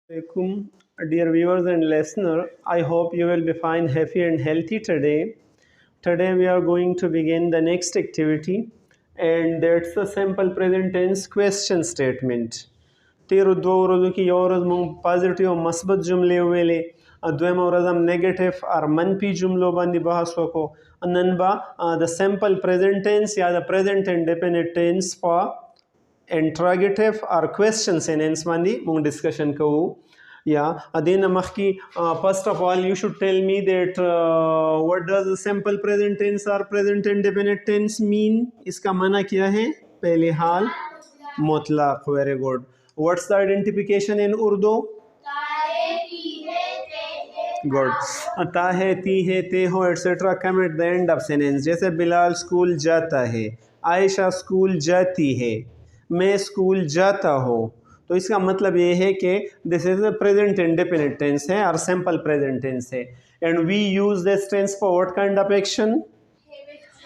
Assalamualaikum, dear viewers and listener. I hope you will be fine, happy, and healthy today. Today we are going to begin the next activity, and that's a simple present tense question statement. تیرو دوه ورځو کې یو ورځ مونږ پازیټیو او مثبت جملې ویلې، دویمه ورځ هم نیگیټیو او منفي جملو باندې بحث وکړو. نن به د سمپل پریزنټ ټینس یا د پریزنټ انډیپینډنٹ ټینس په انټراګیټیو اور کوېسچن سینټنس باندې مونږ ډسکشن کوو. یا دینه مخکې فرسٹ آف آل یو شوډ ټیل می دیٹ what does simple present tense और present indefinite tense mean. इसका माना क्या है? पहले हाल मुतलक. Very good. What's the identification in Urdu? Good. ता है, ती है, ते हो etcetera come at the end of sentence. जैसे बिलाल स्कूल जाता है, आयशा स्कूल जाती है, मैं स्कूल जाता हूँ. तो इसका मतलब ये है कि this is a present indefinite tense है और सिंपल प्रेजेंट टेंस है. And we use this tense for what kind of action?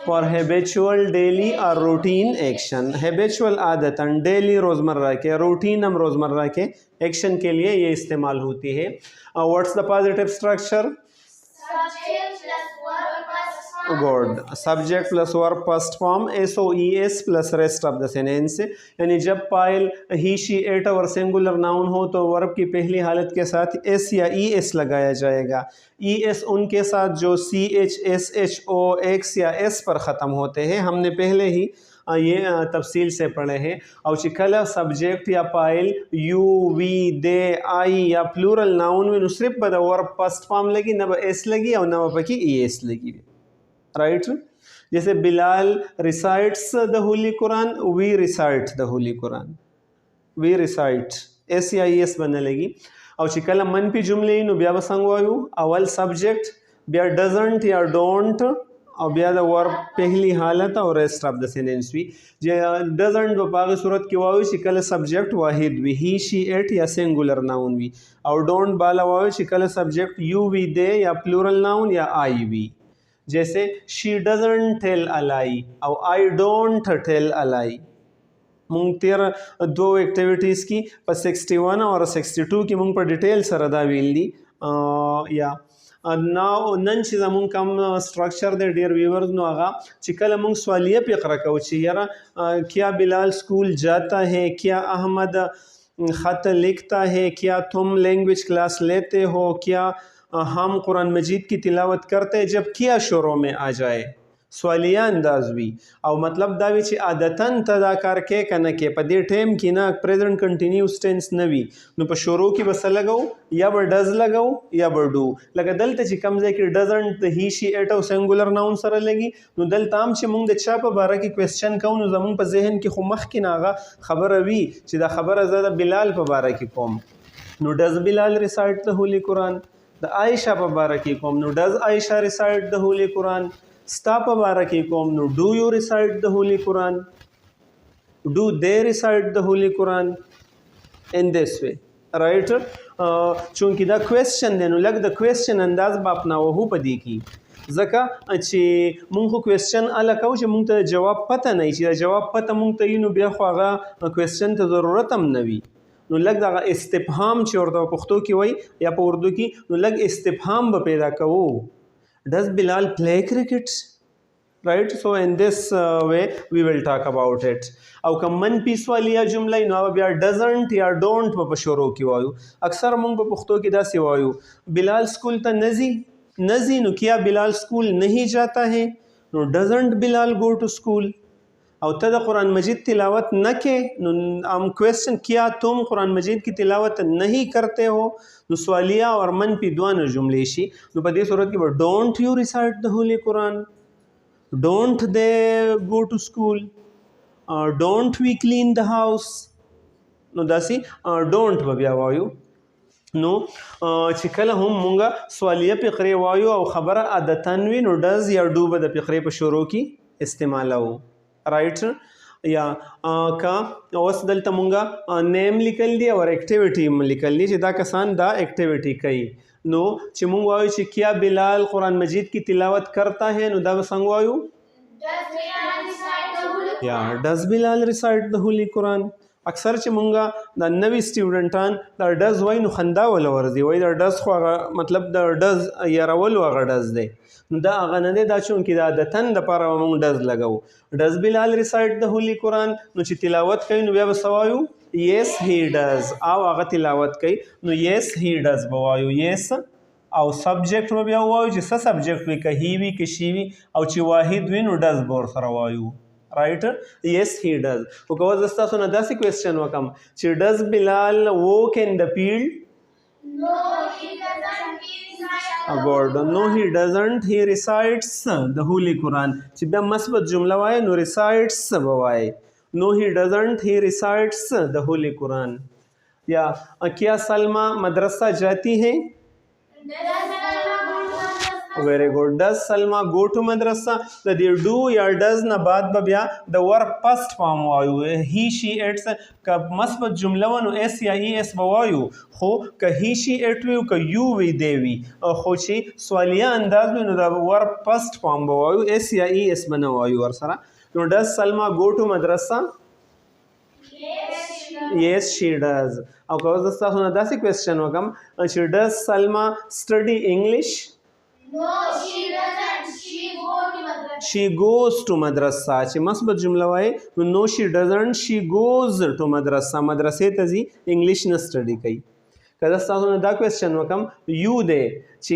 For habitual, daily और रूटीन एक्शन. हैबिचुअल आदतन, डेली रोज़मर्रा के, रूटीन हम रोज़मर्रा के एक्शन के लिए ये इस्तेमाल होती है. What's the positive structure? Good. Subject plus verb first form, SOES plus rest of the sentence. यानी जब पायल, ही, शी, एट और सिंगुलर नाउन हो तो वर्ब की पहली हालत के साथ S या ES लगाया जाएगा. ES उनके साथ जो CH, SH, O, X या S पर ख़त्म होते हैं. हमने पहले ही ये तफसील से पढ़े हैं. और चिकला सब्जेक्ट या पायल यू, वी, दे, आई या प्लूरल नाउन में सिर्फ बद वर्ब फर्स्ट फॉर्म लगी, न S लगी और न पकी ES लगी. राइट. जैसे Bilal recites the holy Quran, we recite the holy Quran. We recite S या ES बनने लगी. और चिकला मनफी जुमले नु ब्या बसंगवायु अवल सब्जेक्ट ब्या डजंट या डोंट और ब्या द वर्ब पहली हालत और रेस्ट ऑफ द सेंटेंस भी. जे डजंट व बाकी सूरत की वायु चिकला सब्जेक्ट वाहिद भी, ही, शी, एट या सिंगुलर नाउन भी. और डोंट बाला वायु चिकला सब्जेक्ट यू, वी, दे या प्लूरल नाउन या आई भी. जैसे शी डजंट टेल अ लाई और आई डोंट टेल अ लाई. मूंग तेर दो एक्टिविटीज़ की पर 61 और 62 की मूंग पर डिटेल सर अदा वीली. या नाउ नन चीज़ मूंग कम स्ट्रक्चर दे डियर व्यूवर्स नो आगा चिकल मूंग सवालिया पे करका यारा क्या बिलाल स्कूल जाता है, क्या अहमद ख़त लिखता है, क्या तुम लैंग्वेज क्लास लेते हो, क्या हम कुरान मजीद की तिलावत करते हैं. जब किया शुरू में आ जाए सवालिया अंदाज भी और मतलब दावी ची आदतन तदा करके कन के पदे टाइम की ना प्रेजेंट कंटिन्यूस टेंस नवी नु पर शुरू की बस लगाओ या बर डज लगाओ या बर डू लगा दलते ची कम की डजंट, ही, शी, एट और सिंगुलर नाउन सर लगी नु दल ताम ची मूंग द चाप बारा की क्वेश्चन कहूँ नु जमूंग पर जहन की खुमख की नागा खबर अवी ची दा खबर ज़्यादा बिलाल पर बारा की कौम नु does Bilal recite the holy Quran. The Ayesha पर बारा की कौम नु does Ayesha recite the holy Quran. स्टा पर बारा की कौम नु do you recite the holy Quran, do they recite the holy Quran. In this way right. चूँकि द क्वेश्चन देनु लग द क्वेश्चन अंदाज बापना वहू पदी की जका अच्छी मूंग को क्वेश्चन अलग कहूँ कि मूंग तो जवाब पता नहीं चाहिए. जवाब पता मूंग तो यूँ ब्या ख्वागा क्वेश्चन तो ज़रूरत हम नवी नु लग दागा इस्तिफहाम छोड़ता पुख्तो की वही या पर उर्दू की नु लग इस्तिफहाम ब पैदा कवो. Does Bilal play cricket? Right. So in this way we will talk about it. और कम मन पीस वाली या जुमला नो बिया डजंट या डोंट व शुरू की वायु अक्सर मूंग ब पुख्तो की दासी वायु बिलाल स्कूल त नजी नजी नु किया बिलाल स्कूल नहीं जाता है no doesn't Bilal go to school. और तद कुरान मजीद तिलावत न के हम क्वेश्चन किया तुम कुरान मजीद की तिलावत नहीं करते हो नु सवालिया और मन पी दुआन जुमले शी नु पदी सूरत की don't you recite the holy Quran, don't they go to school, don't we clean the house नु दासी डोंट बबिया वायु नो चिकल हम मुंगा सवालिया पे करे वायु और ख़बर आदतन वी नु डज या डू बद पे करे पर शुरू की इस्तेमाल हो. राइट. या का वस दलता मुंगा नेम लिखल दिया और एक्टिविटी लिखल दी जिदा कसान दा एक्टिविटी कई नो चिमुंग वायु ची क्या बिलाल कुरान मजीद की तिलावत करता है नु दा संग वायु या does Bilal recite the holy Quran. اکثر چې مونږه د نوی سټوډنټان د ډز وای نو خندا ول ورځي وای د ډز خو مطلب د ډز یارول هغه ډز دی نو دا هغه نه دی دا چون کې دا د تن د لپاره مونږ ډز لګو ډز بلال ریسایټ د هولی قرآن نو چې تلاوت کوي نو بیا به سوایو یس هی ډز او هغه تلاوت کوي نو یس هی ډز بوایو یس او سبجیکټ به بیا وایو چې څه سبجیکټ وي که هی وي که شي وي او چې واحد وي نو ډز به ورسره وایو right yes he does because دستا سونه داسې کوېسچن وکم چې does بلال walk in the field No, he doesn't. He recites. good no he doesn't he recites the holy quran چې بیا مثبت جمله وای نو recites به وای no he doesn't he recites the holy quran یا کیا سلمہ مدرسہ جاتی ہے ویری ګډ ډز سلما گو ټو مدرسه د دې ډو یا ډز نه بعد به بیا د ورب پست فارم وایو هی شي اټس که مثبت جمله ونو اس یا ای اس به وایو خو که هی شي اټ وي که یو وي دی وي خو چې سوالیه انداز وي نو د ورب پست فارم به وایو اس یا ای اس به نه وایو ورسره نو ډز سلما گو ټو مدرسه yes she does او که اوس تاسو نه داسې کوېسچن وکم چې ډز سلما سټډي انګلیش No, she doesn't. she goes to madrasa چې مثبت جمله وای نو no she doesn't she goes to madrasa مدرسې ته ځي انګلیش نه سټډي کوي کله تاسو نه دا کوېسچن وکم یو دے چې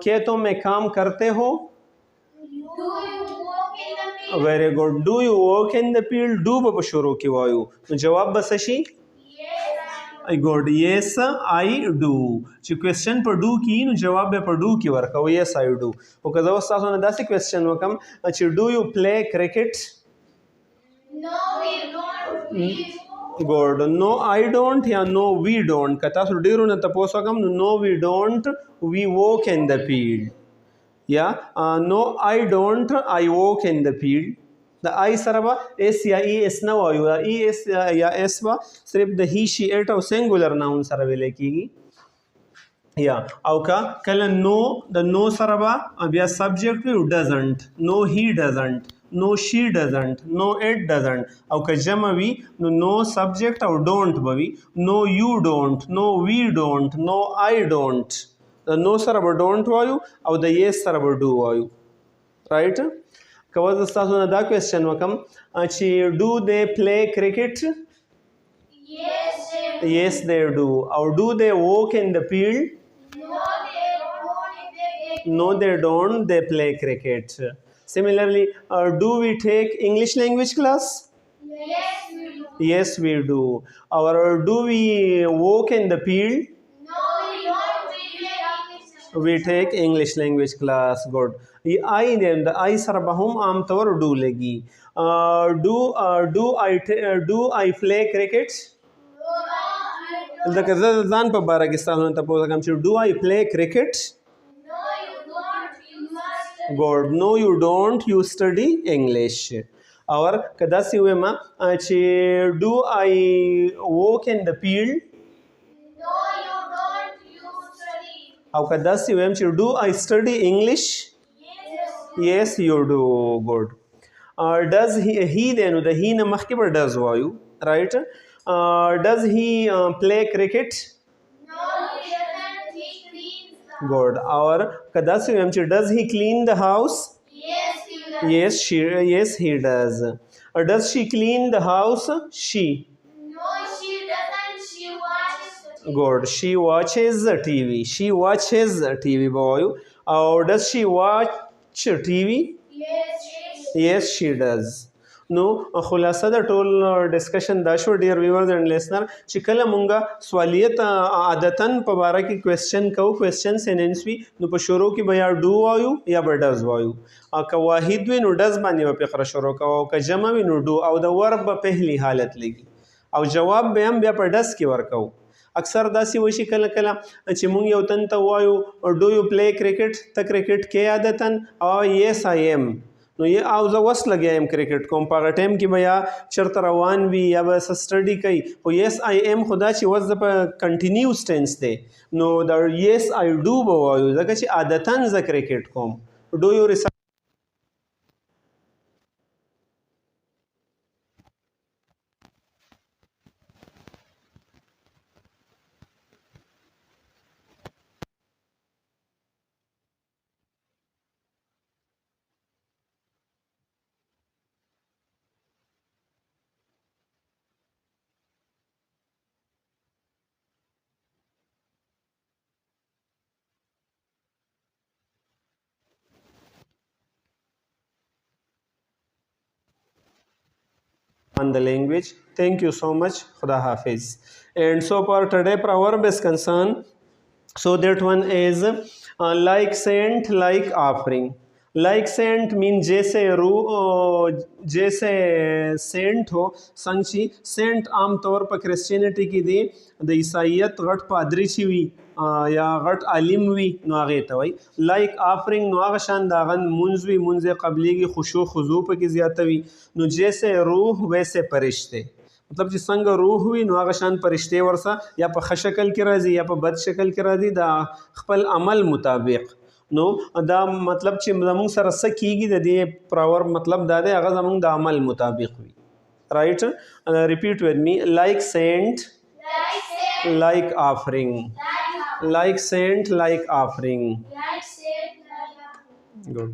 کیا تم ایک کام کرتے ہو ویری ګډ ډو یو ورک ان د فیلډ ډو به شروع کې وایو نو جواب به څه شي ګډ یس آی ډو چې کوېسچن په ډو کې نو جواب به په ډو کې ورکو یس آی ډو او که زه اوس تاسو نه داسې کوېسچن وکم چې ډو یو پلی کرکټ No, we don't. ګډ نو آی ډونټ یا نو وی ډونټ که تاسو ډېرو نه تپوس وکم نو نو وی ډونټ وی ووک ان د فیلډ یا نو آی ډونټ آی ووک ان د فیلډ د آی سره به ایس یا ای ایس نه وایو ای ایس یا ایس به صرف د هی شي اټ او سنګولر ناون سره ویل کېږي یا او که کله نو د نو سره به بیا سبجیکټ وي ډزنټ نو هی ډزنټ نو شي ډزنټ نو اټ ډزنټ او که جمع وي نو نو سبجیکټ او ډونټ به وي نو یو ډونټ نو وی ډونټ نو آی ډونټ د نو سره به ډونټ وایو او د یس سره به ډو وایو رایټ که وز تاسو نه دا کوېسچن وکم چې ډو دے پلی کرکټ Yes, they yes they do او ډو دے walk in the field No, they don't. no they don't they play cricket similarly do we take English language class Yes, we do. yes we do or do we walk in the field No, we don't. we take English language class good I then the I سره به هم عام طور do لګي do I play cricket ځکه زه ځان په باره کې ستاسو نه تپوس کوم چې do I play cricket No, you don't. You must. good no you don't you study English or که داسې ووایم چې do I walk in the field No, you don't. You study. او که داسې ووایم چې do I study English Yes. yes you do good does he then the he نه مخکې به does وایو right does he play cricket No, he doesn't. He cleans the good or که داسې ووایم چې does he clean the house Yes, he does. yes he does does she clean the house she No, she doesn't. She watches the TV. good she watches TV she watches TV به وایو او does she watch TV Yes, she. yes she does نو خلاصه د ټول ډسکشن دا شو ډیر ویورز اینڈ لیسنر چې کله مونږه سوالیت عادتاً په باره کې کوېسچن کوو کوېسچن سیننس وي نو په شروع کې به یا ډو وایو یا به ډز وایو که واحد وي نو ډز باندې به فقره شروع کوو او که جمع وي نو ډو او د ورب به پهلی حالت لګي او جواب به هم بیا په ډز کې ورکوو اکثر داسې وشي کله کله چې مونږ یو تن ته وایو ډو یو پلی کرکټ ته کرکټ کې عادتاً او یس آی ایم نو یا او زه وس لګیا یم کرکټ کوم په هغه ټایم کې به یا چېرته روان وي یا به څه سټډي کوي خو یس آی ایم خو دا چې وس د په کنټینیوس ټینس دی نو د یس آی ډو به وایو ځکه چې عادتاً زه کرکټ کوم ډو یو on the language. Thank you so much. Khuda Hafiz. And so for today proverb is concerned, so that one is like saint, like offering. Like saint mean जैसे रूह जैसे Saint हो संची Saint आम तौर पर Christianity की दी the ईसाइयत गट पादरी छी वी या गट आलिम वी नो आगे तवई लाइक ऑफरिंग नो आगे शान दागन मुंजवी मुंजे कबली की खुशू खुजू पे की ज़्यादा वी नो जैसे रूह वैसे परिश्ते मतलब چې څنګه روح وي نو هغه شان فرشته ورسه یا په ښه شکل کې راځي یا په بد شکل کې راځي دا خپل عمل مطابق نو دا مطلب چې زموږ سره څه کیږي د دې پراور مطلب دا دی هغه زموږ د عمل مطابق وي رائټ ریپیټ ود می لایک سینٹ لایک آفرنگ لایک سینٹ لایک آفرنگ گڈ